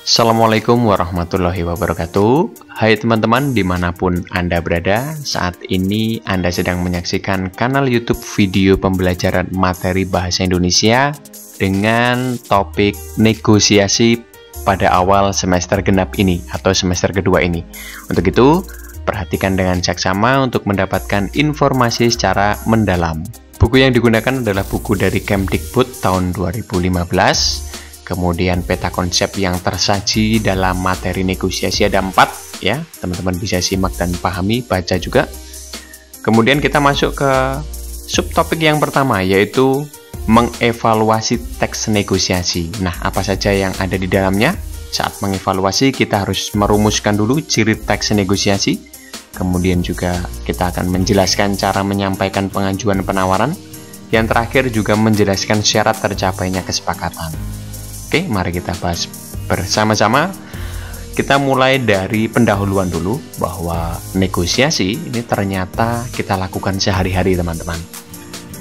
Assalamualaikum warahmatullahi wabarakatuh. Hai teman-teman dimanapun Anda berada, saat ini Anda sedang menyaksikan kanal YouTube video pembelajaran materi bahasa Indonesia dengan topik negosiasi pada awal semester genap ini atau semester kedua ini. Untuk itu, perhatikan dengan seksama untuk mendapatkan informasi secara mendalam. Buku yang digunakan adalah buku dari Kemdikbud tahun 2015. Kemudian peta konsep yang tersaji dalam materi negosiasi ada 4 ya, teman-teman bisa simak dan pahami, baca juga. Kemudian kita masuk ke subtopik yang pertama, yaitu mengevaluasi teks negosiasi. Nah, apa saja yang ada di dalamnya? Saat mengevaluasi kita harus merumuskan dulu ciri teks negosiasi. Kemudian juga kita akan menjelaskan cara menyampaikan pengajuan penawaran. Yang terakhir juga menjelaskan syarat tercapainya kesepakatan. Oke, mari kita bahas bersama-sama. Kita mulai dari pendahuluan dulu, bahwa negosiasi ini ternyata kita lakukan sehari-hari, teman-teman.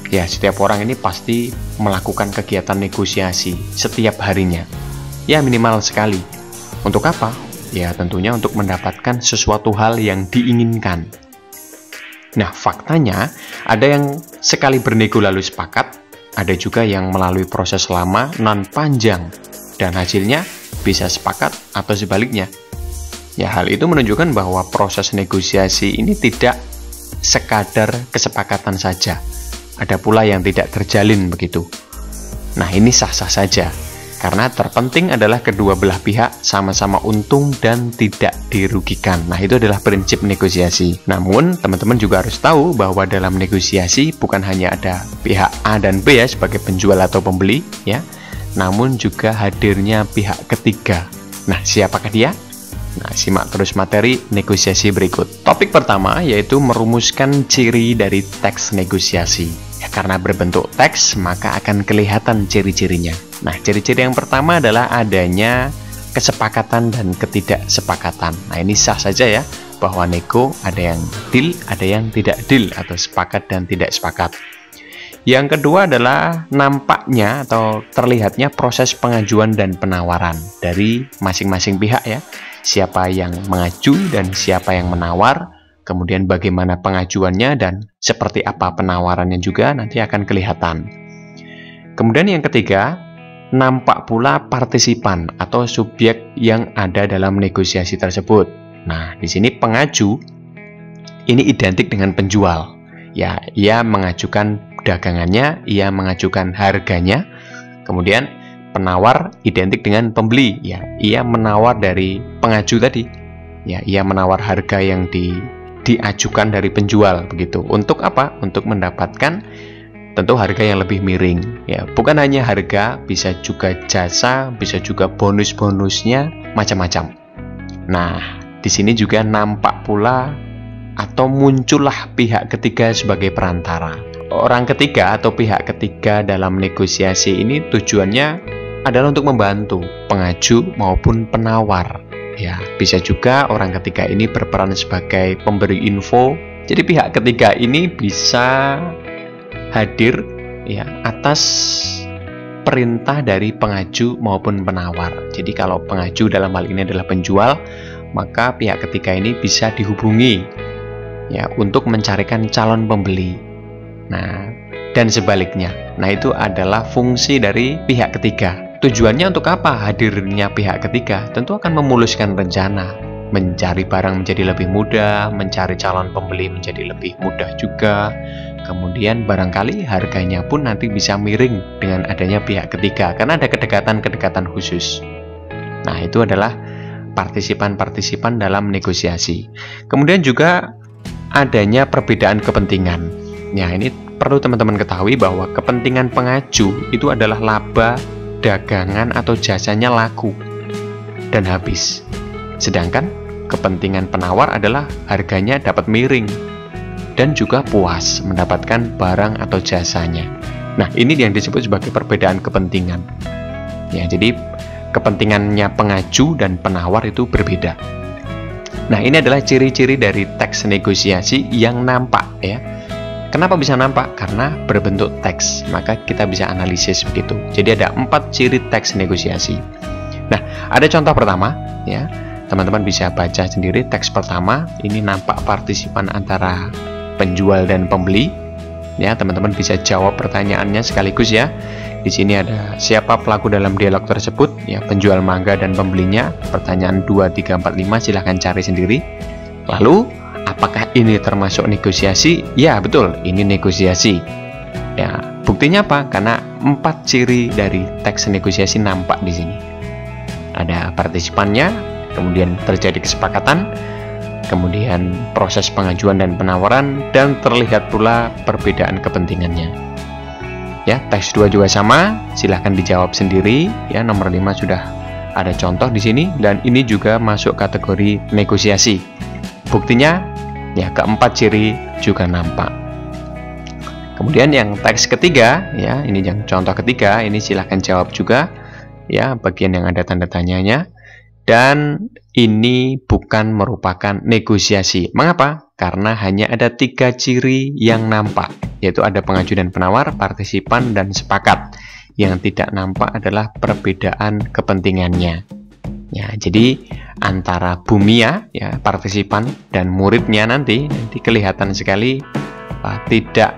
Ya, setiap orang ini pasti melakukan kegiatan negosiasi setiap harinya. Ya, minimal sekali. Untuk apa? Ya, tentunya untuk mendapatkan sesuatu hal yang diinginkan. Nah, faktanya ada yang sekali bernego lalu sepakat, ada juga yang melalui proses lama non panjang dan hasilnya bisa sepakat atau sebaliknya. Ya, hal itu menunjukkan bahwa proses negosiasi ini tidak sekadar kesepakatan saja. Ada pula yang tidak terjalin begitu. Nah, ini sah-sah saja. Karena terpenting adalah kedua belah pihak sama-sama untung dan tidak dirugikan. Nah, itu adalah prinsip negosiasi. Namun, teman-teman juga harus tahu bahwa dalam negosiasi bukan hanya ada pihak A dan B ya sebagai penjual atau pembeli ya, namun juga hadirnya pihak ketiga. Nah, siapakah dia? Nah, simak terus materi negosiasi berikut. Topik pertama yaitu merumuskan ciri dari teks negosiasi. Ya, karena berbentuk teks, maka akan kelihatan ciri-cirinya. Nah, ciri-ciri yang pertama adalah adanya kesepakatan dan ketidaksepakatan. Nah, ini sah saja ya, bahwa nego ada yang deal, ada yang tidak deal, atau sepakat dan tidak sepakat. Yang kedua adalah nampaknya atau terlihatnya proses pengajuan dan penawaran dari masing-masing pihak ya. Siapa yang mengaju dan siapa yang menawar, kemudian bagaimana pengajuannya dan seperti apa penawarannya juga nanti akan kelihatan. Kemudian yang ketiga, nampak pula partisipan atau subjek yang ada dalam negosiasi tersebut. Nah, di sini pengaju ini identik dengan penjual. Ya, ia mengajukan dagangannya, ia mengajukan harganya. Kemudian penawar identik dengan pembeli. Ya, ia menawar dari pengaju tadi. Ya, ia menawar harga yang diajukan dari penjual begitu. Untuk apa? Untuk mendapatkan tentu harga yang lebih miring. Ya, bukan hanya harga, bisa juga jasa, bisa juga bonus-bonusnya, macam-macam. Nah, di sini juga nampak pula atau muncullah pihak ketiga sebagai perantara. Orang ketiga atau pihak ketiga dalam negosiasi ini tujuannya adalah untuk membantu pengaju maupun penawar. Ya, bisa juga orang ketiga ini berperan sebagai pemberi info. Jadi pihak ketiga ini bisa hadir ya atas perintah dari pengaju maupun penawar. Jadi kalau pengaju dalam hal ini adalah penjual, maka pihak ketiga ini bisa dihubungi ya untuk mencarikan calon pembeli. Nah, dan sebaliknya. Nah, itu adalah fungsi dari pihak ketiga. Tujuannya untuk apa hadirnya pihak ketiga? Tentu akan memuluskan rencana. Mencari barang menjadi lebih mudah, mencari calon pembeli menjadi lebih mudah juga. Kemudian barangkali harganya pun nanti bisa miring dengan adanya pihak ketiga karena ada kedekatan-kedekatan khusus. Nah, itu adalah partisipan-partisipan dalam negosiasi. Kemudian juga adanya perbedaan kepentingan. Ya, ini perlu teman-teman ketahui bahwa kepentingan pengaju itu adalah laba dagangan atau jasanya laku dan habis. Sedangkan kepentingan penawar adalah harganya dapat miring dan juga puas mendapatkan barang atau jasanya. Nah, ini yang disebut sebagai perbedaan kepentingan. Ya, jadi kepentingannya pengaju dan penawar itu berbeda. Nah, ini adalah ciri-ciri dari teks negosiasi yang nampak ya. Kenapa bisa nampak? Karena berbentuk teks, maka kita bisa analisis begitu. Jadi ada 4 ciri teks negosiasi. Nah, ada contoh pertama ya. Teman-teman bisa baca sendiri teks pertama. Ini nampak partisipan antara penjual dan pembeli. Ya, teman-teman bisa jawab pertanyaannya sekaligus ya. Di sini ada siapa pelaku dalam dialog tersebut? Ya, penjual mangga dan pembelinya. Pertanyaan 2, 3, 4, 5 silahkan cari sendiri. Lalu, apakah ini termasuk negosiasi? Ya, betul, ini negosiasi. Ya, buktinya apa? Karena 4 ciri dari teks negosiasi nampak di sini. Ada partisipannya, kemudian terjadi kesepakatan, kemudian proses pengajuan dan penawaran, dan terlihat pula perbedaan kepentingannya. Ya, teks 2 juga sama, silahkan dijawab sendiri. Ya, nomor 5 sudah ada contoh di sini, dan ini juga masuk kategori negosiasi. Buktinya, ya keempat ciri juga nampak. Kemudian yang teks ketiga, ya ini yang contoh ketiga, ini silahkan jawab juga, ya bagian yang ada tanda tanyanya. Dan ini bukan merupakan negosiasi. Mengapa? Karena hanya ada 3 ciri yang nampak, yaitu ada pengajuan dan penawar, partisipan, dan sepakat. Yang tidak nampak adalah perbedaan kepentingannya. Ya, jadi antara Bumia, ya partisipan, dan muridnya nanti kelihatan sekali tidak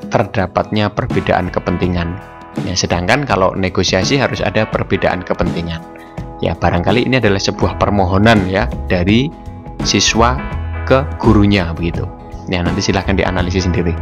terdapatnya perbedaan kepentingan. Ya, sedangkan kalau negosiasi harus ada perbedaan kepentingan. Ya, barangkali ini adalah sebuah permohonan ya dari siswa ke gurunya begitu. Ya, nanti silahkan dianalisis sendiri.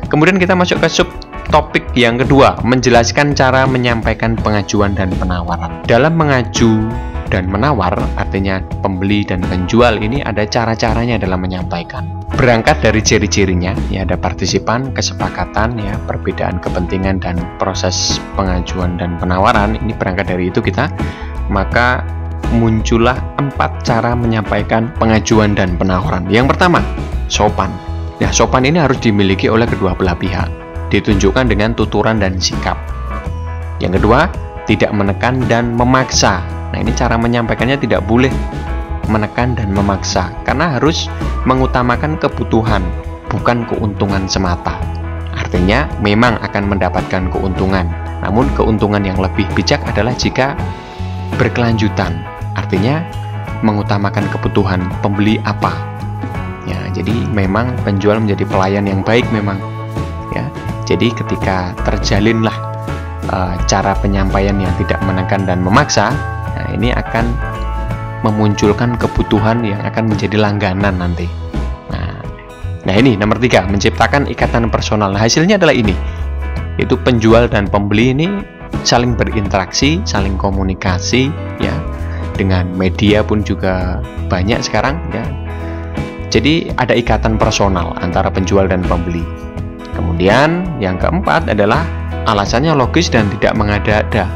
Kemudian kita masuk ke subtopik yang kedua, menjelaskan cara menyampaikan pengajuan dan penawaran. Dalam mengaju dan menawar, artinya pembeli dan penjual ini ada cara-caranya dalam menyampaikan. Berangkat dari ciri-cirinya, ya ada partisipan, kesepakatan, ya perbedaan kepentingan dan proses pengajuan dan penawaran. Ini berangkat dari itu kita, maka muncullah 4 cara menyampaikan pengajuan dan penawaran. Yang pertama, sopan. Nah, sopan ini harus dimiliki oleh kedua belah pihak, ditunjukkan dengan tuturan dan sikap. Yang kedua, tidak menekan dan memaksa. Nah, ini cara menyampaikannya tidak boleh menekan dan memaksa, karena harus mengutamakan kebutuhan, bukan keuntungan semata. Artinya, memang akan mendapatkan keuntungan, namun keuntungan yang lebih bijak adalah jika berkelanjutan. Artinya, mengutamakan kebutuhan pembeli apa. Ya, jadi memang penjual menjadi pelayan yang baik memang. Ya, jadi ketika terjalinlah cara penyampaian yang tidak menekan dan memaksa, nah ini akan memunculkan kebutuhan yang akan menjadi langganan nanti. Nah ini nomor 3, menciptakan ikatan personal. Nah, hasilnya adalah ini, yaitu penjual dan pembeli ini saling berinteraksi, saling komunikasi, ya dengan media pun juga banyak sekarang, ya. Jadi ada ikatan personal antara penjual dan pembeli. Kemudian yang keempat adalah alasannya logis dan tidak mengada-ada.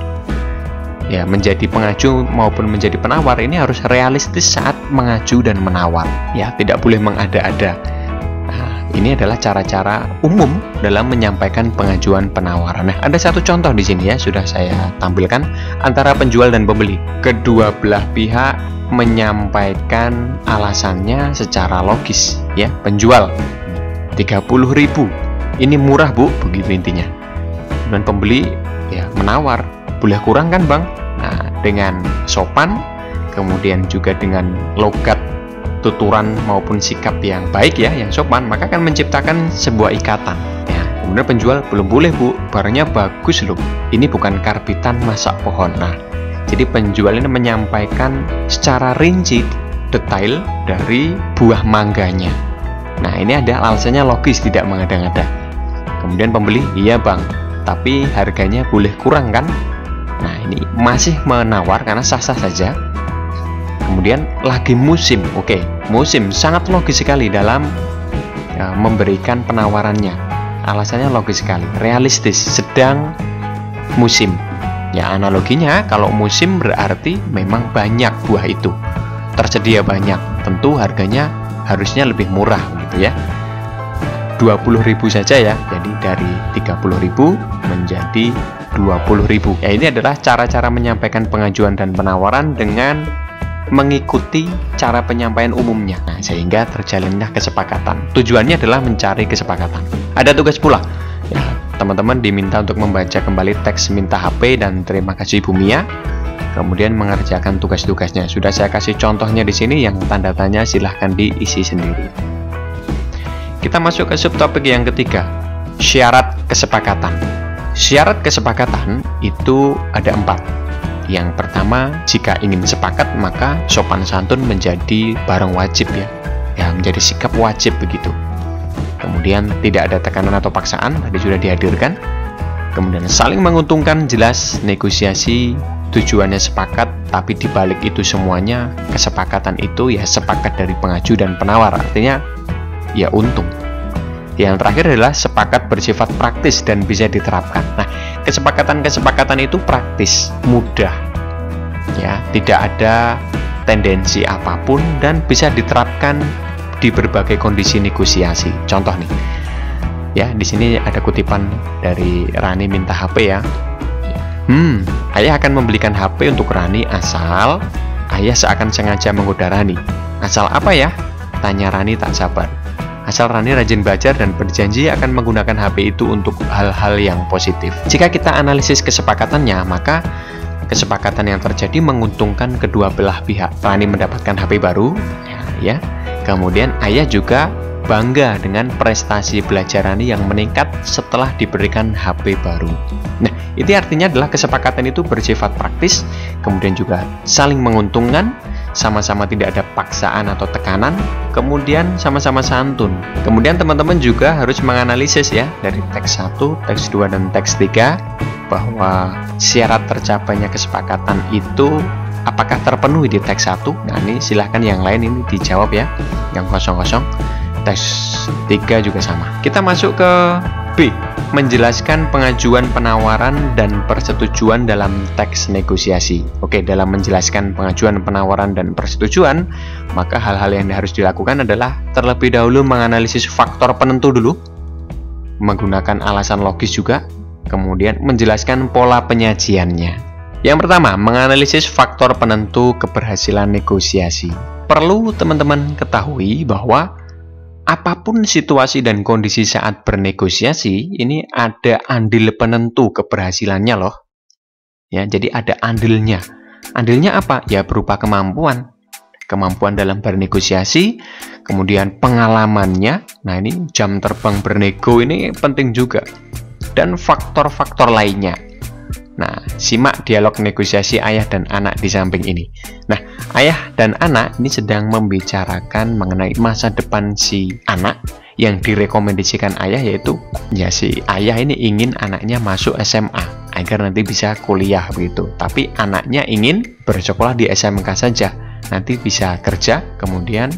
Ya, menjadi pengaju maupun menjadi penawar ini harus realistis saat mengaju dan menawar. Ya, tidak boleh mengada-ada. Nah, ini adalah cara-cara umum dalam menyampaikan pengajuan penawaran. Nah, ada satu contoh di sini ya, sudah saya tampilkan antara penjual dan pembeli. Kedua belah pihak menyampaikan alasannya secara logis. Ya, penjual 30.000. Ini murah, Bu, begitu intinya. Dan pembeli ya menawar, boleh kurang kan, Bang? Nah, dengan sopan, kemudian juga dengan logat tuturan maupun sikap yang baik ya, yang sopan, maka akan menciptakan sebuah ikatan. Ya, kemudian penjual belum boleh, Bu, barangnya bagus loh. Ini bukan karbitan masak pohon. Nah, jadi penjual ini menyampaikan secara rinci, detail dari buah mangganya. Nah, ini ada alasannya logis, tidak mengada-ngada. Kemudian pembeli, iya Bang, tapi harganya boleh kurang kan? Nah, ini masih menawar karena sah-sah saja. Kemudian lagi musim, oke, musim sangat logis sekali dalam memberikan penawarannya. Alasannya logis sekali, realistis, sedang musim. Ya, analoginya kalau musim berarti memang banyak buah itu, tersedia banyak, tentu harganya harusnya lebih murah gitu ya. 20.000 saja ya, jadi dari 30.000 menjadi 20.000. Ya, ini adalah cara-cara menyampaikan pengajuan dan penawaran dengan mengikuti cara penyampaian umumnya. Nah, sehingga terjalinlah kesepakatan. Tujuannya adalah mencari kesepakatan. Ada tugas pula. Ya, teman-teman diminta untuk membaca kembali teks minta HP dan terima kasih Bumia. kemudian mengerjakan tugas-tugasnya. Sudah saya kasih contohnya di sini, yang tanda tanya silahkan diisi sendiri. Kita masuk ke subtopik yang ketiga, syarat kesepakatan. Syarat kesepakatan itu ada 4. Yang pertama, jika ingin sepakat maka sopan santun menjadi barang wajib ya, menjadi sikap wajib begitu. Kemudian tidak ada tekanan atau paksaan, tadi sudah dihadirkan. Kemudian saling menguntungkan, jelas negosiasi tujuannya sepakat, tapi dibalik itu semuanya kesepakatan itu ya sepakat dari pengaju dan penawar, artinya ya untung. Yang terakhir adalah sepakat bersifat praktis dan bisa diterapkan. Nah, kesepakatan-kesepakatan itu praktis, mudah, ya, tidak ada tendensi apapun dan bisa diterapkan di berbagai kondisi negosiasi. Contoh nih, ya, di sini ada kutipan dari Rani minta HP ya. Ayah akan membelikan HP untuk Rani asal ayah seakan sengaja menggoda Rani. Asal apa ya? Tanya Rani tak sabar. Asal Rani rajin belajar dan berjanji akan menggunakan HP itu untuk hal-hal yang positif. Jika kita analisis kesepakatannya, maka kesepakatan yang terjadi menguntungkan kedua belah pihak. Rani mendapatkan HP baru, ya. Kemudian ayah juga bangga dengan prestasi belajar Rani yang meningkat setelah diberikan HP baru. Nah, itu artinya adalah kesepakatan itu bersifat praktis, kemudian juga saling menguntungkan, sama-sama tidak ada paksaan atau tekanan, kemudian sama-sama santun. Kemudian teman-teman juga harus menganalisis ya dari teks 1, teks 2, dan teks 3 bahwa syarat tercapainya kesepakatan itu apakah terpenuhi di teks 1. Nah, ini silahkan yang lain ini dijawab ya, yang kosong-kosong. Teks 3 juga sama. Kita masuk ke B, menjelaskan pengajuan penawaran dan persetujuan dalam teks negosiasi. Oke, dalam menjelaskan pengajuan penawaran dan persetujuan, maka hal-hal yang harus dilakukan adalah terlebih dahulu menganalisis faktor penentu dulu, menggunakan alasan logis juga, kemudian menjelaskan pola penyajiannya. Yang pertama, menganalisis faktor penentu keberhasilan negosiasi. Perlu teman-teman ketahui bahwa apapun situasi dan kondisi saat bernegosiasi, ini ada andil penentu keberhasilannya loh. Ya, jadi ada andilnya. Andilnya apa? Ya berupa kemampuan. Kemampuan dalam bernegosiasi, kemudian pengalamannya. Nah, ini jam terbang bernego ini penting juga. Dan faktor-faktor lainnya. Nah, simak dialog negosiasi ayah dan anak di samping ini. Nah, ayah dan anak ini sedang membicarakan mengenai masa depan si anak yang direkomendasikan ayah, yaitu ya si ayah ini ingin anaknya masuk SMA agar nanti bisa kuliah begitu. Tapi anaknya ingin bersekolah di SMK saja, nanti bisa kerja, kemudian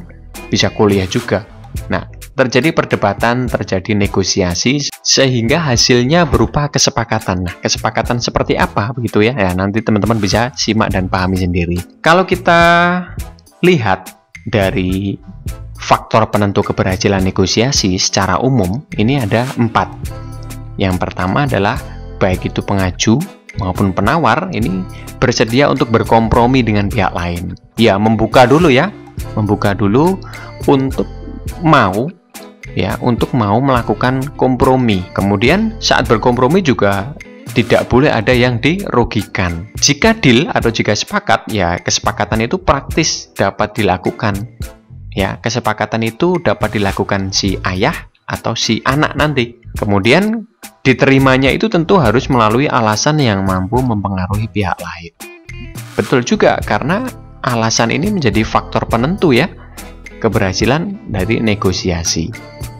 bisa kuliah juga. Nah, terjadi perdebatan, terjadi negosiasi, sehingga hasilnya berupa kesepakatan. Nah, kesepakatan seperti apa begitu ya? Ya, nanti teman-teman bisa simak dan pahami sendiri. Kalau kita lihat dari faktor penentu keberhasilan negosiasi secara umum, ini ada 4. Yang pertama adalah baik itu pengaju maupun penawar ini bersedia untuk berkompromi dengan pihak lain. Ya, membuka dulu ya. Membuka dulu untuk mau melakukan kompromi. Kemudian saat berkompromi juga tidak boleh ada yang dirugikan. Jika deal atau jika sepakat, ya kesepakatan itu praktis dapat dilakukan. Ya, kesepakatan itu dapat dilakukan si ayah atau si anak nanti. Kemudian diterimanya itu tentu harus melalui alasan yang mampu mempengaruhi pihak lain. Betul juga, karena alasan ini menjadi faktor penentu ya keberhasilan dari negosiasi.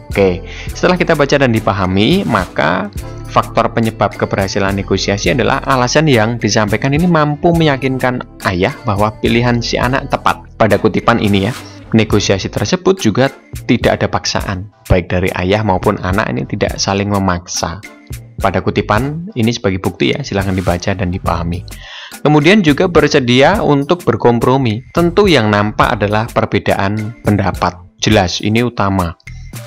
Oke, setelah kita baca dan dipahami, maka faktor penyebab keberhasilan negosiasi adalah alasan yang disampaikan ini mampu meyakinkan ayah bahwa pilihan si anak tepat. Pada kutipan ini ya, negosiasi tersebut juga tidak ada paksaan, baik dari ayah maupun anak ini tidak saling memaksa. Pada kutipan ini sebagai bukti ya, silahkan dibaca dan dipahami. Kemudian juga bersedia untuk berkompromi. Tentu yang nampak adalah perbedaan pendapat. Jelas ini utama,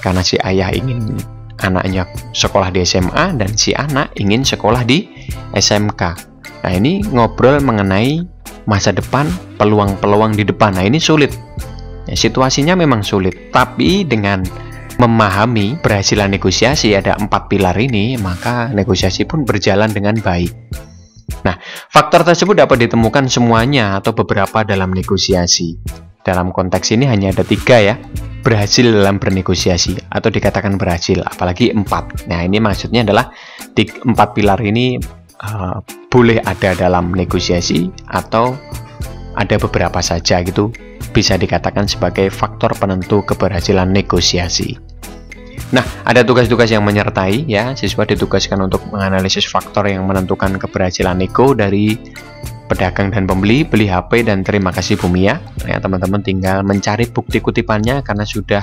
karena si ayah ingin anaknya sekolah di SMA dan si anak ingin sekolah di SMK. Nah, ini ngobrol mengenai masa depan, peluang-peluang di depan. Nah, ini sulit. Ya, situasinya memang sulit, tapi dengan memahami keberhasilan negosiasi ada 4 pilar ini, maka negosiasi pun berjalan dengan baik. Nah, faktor tersebut dapat ditemukan semuanya atau beberapa dalam negosiasi. Dalam konteks ini hanya ada 3 ya, berhasil dalam bernegosiasi atau dikatakan berhasil, apalagi 4. Nah, ini maksudnya adalah 4 pilar ini boleh ada dalam negosiasi atau ada beberapa saja gitu, bisa dikatakan sebagai faktor penentu keberhasilan negosiasi. Nah, ada tugas-tugas yang menyertai ya, siswa ditugaskan untuk menganalisis faktor yang menentukan keberhasilan nego dari pedagang dan pembeli, beli HP dan terima kasih Bumia. Ya, teman-teman tinggal mencari bukti kutipannya karena sudah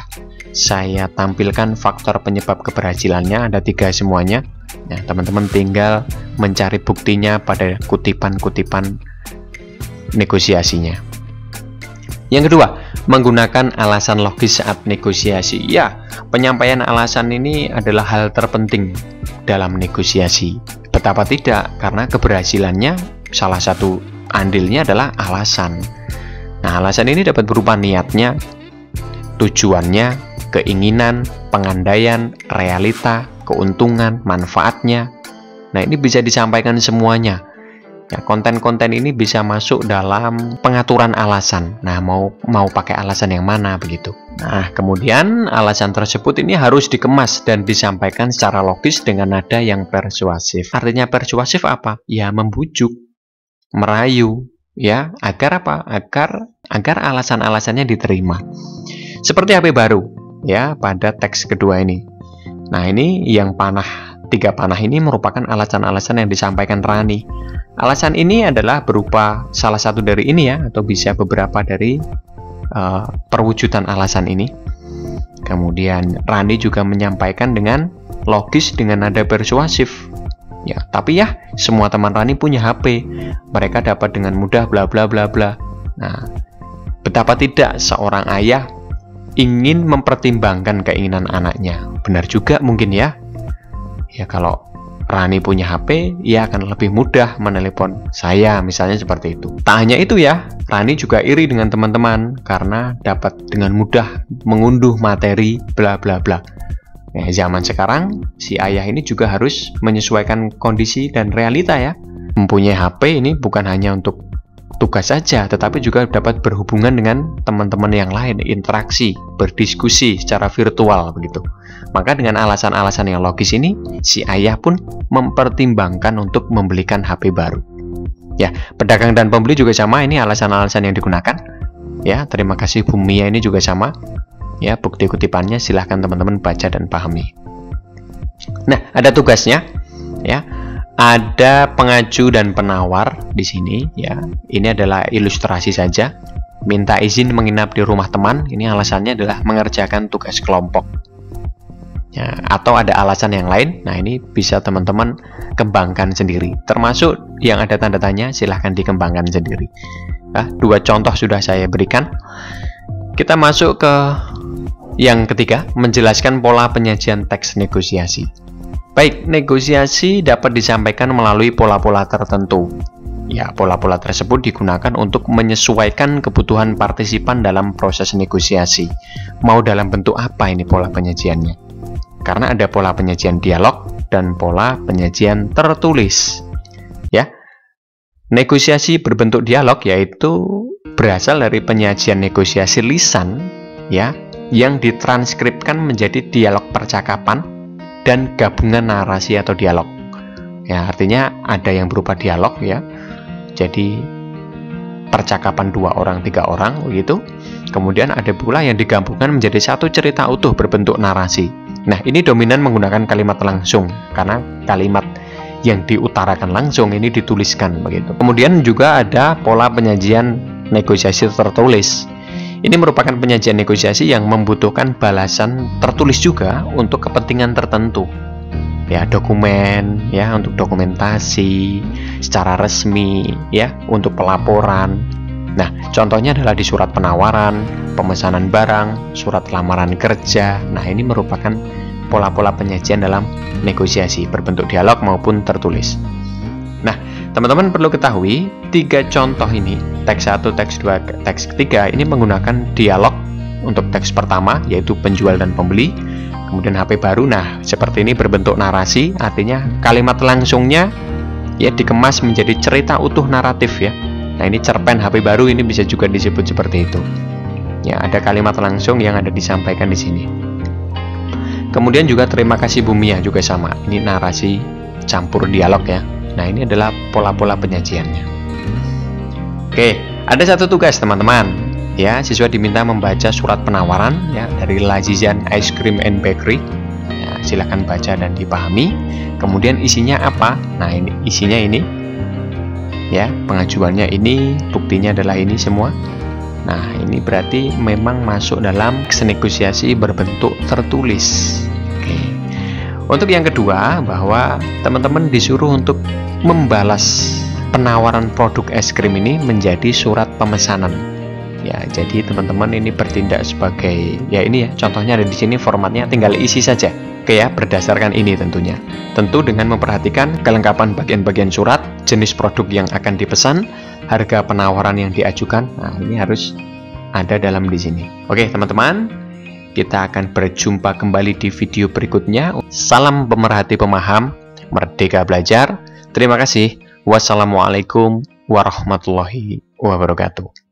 saya tampilkan faktor penyebab keberhasilannya, ada 3 semuanya. Nah, teman-teman tinggal mencari buktinya pada kutipan-kutipan negosiasinya. Yang kedua, menggunakan alasan logis saat negosiasi. Ya, penyampaian alasan ini adalah hal terpenting dalam negosiasi. Betapa tidak, karena keberhasilannya salah satu andilnya adalah alasan. Nah, alasan ini dapat berupa niatnya, tujuannya, keinginan, pengandaian, realita, keuntungan, manfaatnya. Nah, ini bisa disampaikan semuanya. Ya, konten-konten ini bisa masuk dalam pengaturan alasan. Nah, mau pakai alasan yang mana begitu. Nah, kemudian alasan tersebut ini harus dikemas dan disampaikan secara logis dengan nada yang persuasif. Artinya persuasif apa? Ya, membujuk, merayu, ya, agar apa? Agar alasan-alasannya diterima. Seperti HP baru, ya, pada teks kedua ini. Nah, ini yang 3 panah ini merupakan alasan-alasan yang disampaikan Rani. Alasan ini adalah berupa salah satu dari ini ya, atau bisa beberapa dari perwujudan alasan ini. Kemudian Rani juga menyampaikan dengan logis dengan nada persuasif. Ya, tapi ya semua teman Rani punya HP, mereka dapat dengan mudah bla bla bla bla. Nah, betapa tidak seorang ayah ingin mempertimbangkan keinginan anaknya. Benar juga mungkin ya. Ya, kalau Rani punya HP, ia akan lebih mudah menelepon saya, misalnya seperti itu. Tak hanya itu ya, Rani juga iri dengan teman-teman karena dapat dengan mudah mengunduh materi bla bla bla. Nah, zaman sekarang si ayah ini juga harus menyesuaikan kondisi dan realita ya. Mempunyai HP ini bukan hanya untuk tugas saja, tetapi juga dapat berhubungan dengan teman-teman yang lain, interaksi, berdiskusi secara virtual begitu. Maka dengan alasan-alasan yang logis ini, si ayah pun mempertimbangkan untuk membelikan HP baru. Ya, pedagang dan pembeli juga sama, ini alasan-alasan yang digunakan. Ya, terima kasih Bumia ini juga sama. Ya, bukti kutipannya silahkan teman-teman baca dan pahami. Nah, ada tugasnya. Ya, ada pengaju dan penawar di sini. Ya, ini adalah ilustrasi saja. Minta izin menginap di rumah teman. Ini alasannya adalah mengerjakan tugas kelompok. Ya, atau ada alasan yang lain. Nah, ini bisa teman-teman kembangkan sendiri. Termasuk yang ada tanda tanya, silahkan dikembangkan sendiri. Nah, 2 contoh sudah saya berikan. Kita masuk ke yang ketiga, menjelaskan pola penyajian teks negosiasi. Baik, negosiasi dapat disampaikan melalui pola-pola tertentu. Ya, pola-pola tersebut digunakan untuk menyesuaikan kebutuhan partisipan dalam proses negosiasi. Mau dalam bentuk apa ini pola penyajiannya? Karena ada pola penyajian dialog dan pola penyajian tertulis. Ya, negosiasi berbentuk dialog yaitu berasal dari penyajian negosiasi lisan, ya, yang ditranskripkan menjadi dialog percakapan dan gabungan narasi atau dialog. Ya, artinya ada yang berupa dialog ya. Jadi percakapan 2 orang, 3 orang begitu. Kemudian ada pula yang digabungkan menjadi satu cerita utuh berbentuk narasi. Nah, ini dominan menggunakan kalimat langsung karena kalimat yang diutarakan langsung ini dituliskan begitu. Kemudian juga ada pola penyajian negosiasi tertulis. Ini merupakan penyajian negosiasi yang membutuhkan balasan tertulis juga untuk kepentingan tertentu. Ya, dokumen ya untuk dokumentasi secara resmi ya untuk pelaporan. Nah, contohnya adalah di surat penawaran, pemesanan barang, surat lamaran kerja. Nah, ini merupakan pola-pola penyajian dalam negosiasi berbentuk dialog maupun tertulis. Nah, teman-teman perlu ketahui 3 contoh ini, teks 1, teks 2, teks ketiga ini menggunakan dialog untuk teks pertama yaitu penjual dan pembeli. Kemudian HP baru, nah seperti ini berbentuk narasi, artinya kalimat langsungnya ya dikemas menjadi cerita utuh naratif ya. Nah, ini cerpen HP baru ini bisa juga disebut seperti itu. Ya, ada kalimat langsung yang ada disampaikan di sini. Kemudian juga terima kasih Bumia juga sama. Ini narasi campur dialog ya. Nah, ini adalah pola-pola penyajiannya. Oke, ada satu tugas teman-teman. Ya, siswa diminta membaca surat penawaran ya dari Lazizan Ice Cream and Bakery. Ya, silakan baca dan dipahami. Kemudian isinya apa? Nah, ini isinya ini. Ya, pengajuannya ini, buktinya adalah ini semua. Nah, ini berarti memang masuk dalam negosiasi berbentuk tertulis. Oke. Untuk yang kedua, bahwa teman-teman disuruh untuk membalas penawaran produk es krim ini menjadi surat pemesanan. Ya, jadi teman-teman ini bertindak sebagai, ya ini ya, contohnya ada di sini, formatnya tinggal isi saja. Oke ya, berdasarkan ini tentunya. Tentu dengan memperhatikan kelengkapan bagian-bagian surat, jenis produk yang akan dipesan, harga penawaran yang diajukan. Nah, ini harus ada dalam di sini. Oke, teman-teman, kita akan berjumpa kembali di video berikutnya. Salam pemerhati pemaham, merdeka belajar. Terima kasih. Wassalamualaikum warahmatullahi wabarakatuh.